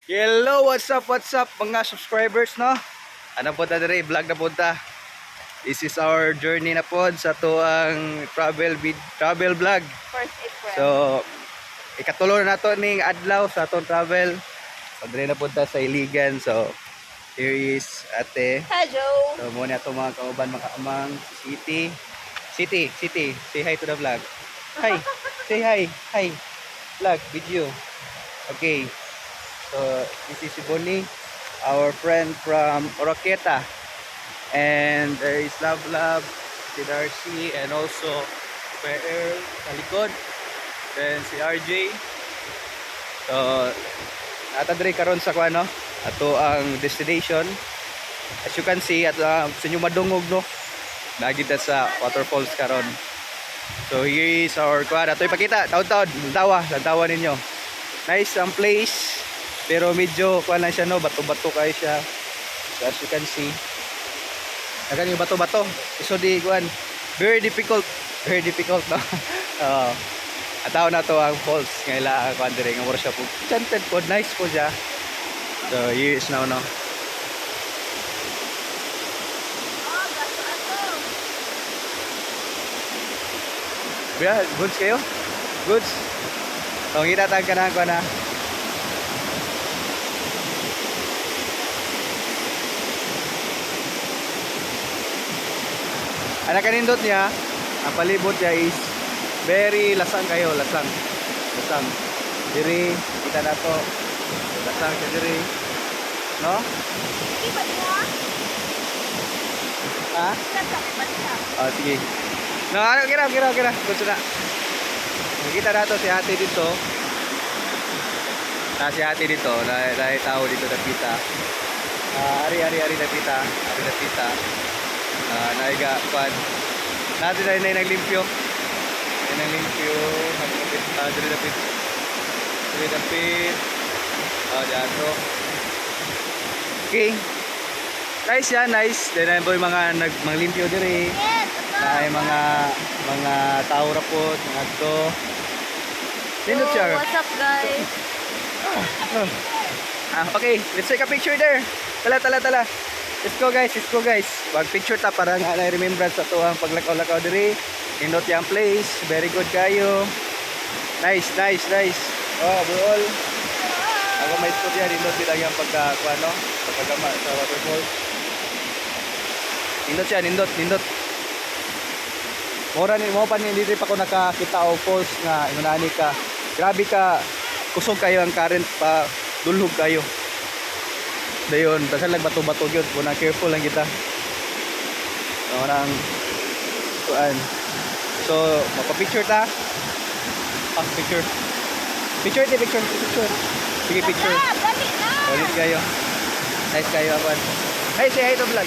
Hello, what's up mga subscribers, no? Ano po ta diri, vlog na po ta. This is our journey na pod sa tuang travel vlog. First April. So, ikatulo na to ning adlaw sa atong travel. So, diri na po ta sa Iligan. So, here is Ate. Hello. So, muna to mga kauban mga amang City. Say hi to the vlog. Hi. Say hi. Hi. Vlog, video. Okay. So, this is si Bonnie, our friend from Oroqueta. And there is Love, si Darcy, and also Pearl sa likod. Then si RJ. So, natadri karon sa kuano, ato ang destination. As you can see, at sa inyo madungog, no? Nagita sa waterfalls karon. So, here is our kuano. Ito ipakita, taon-taon, lantawa ninyo. Nice ang place. Pero medyo kuan lang siya, no, bato-bato kayo siya. So, as you can see, nagan yung bato-bato. So di kuan, very difficult, no. Ataw na to ang falls ngayon kuan dire nga workshop. Enchanted po, nice po siya. So here is now, no. Yeah, goods kayo? Goods. So kita tag kanang kuan na. Anak kanindot niya, ang palibot niya is very lasang kayo, lasang. Diri, kita na to. Lasang siya diri. No? Iba niya? Ha? Iba niya? Oh, sige. No, ano, kira. Gusto na. Nakita na to si ate dito. Si ate dito, dahil tao dito napita. Ari napita. Naiga pan natin na naglimpyo diri dapit diyan to. Okay, nice then boy mga maglimpyo diri na mga tao rapot mga to nindot siya. What's up, guys? Okay, let's take a picture there. Tala. Let's go guys. Wag picture ta para nga na remembrance sa tuang paglakaw-lakaw diri. Indot yang place. Very good kayo. Nice. Oh, buol. Ako may istorya indot sila yang pagkuano, pagkagama sa waterfall. Indot siya, nindot. Mo pa ni dito pa ko nakakita og falls nga inunani ka. Grabe ka kusog kayo ang current pa dulhog kayo. Dayon, basta lang bato-bato yun. Muna careful lang kita. Orang kuan. So, mapapicture ta. Picture. Picture. Sige, picture. Ulit kayo. Nice kayo, apan. Hey, say hi to vlog.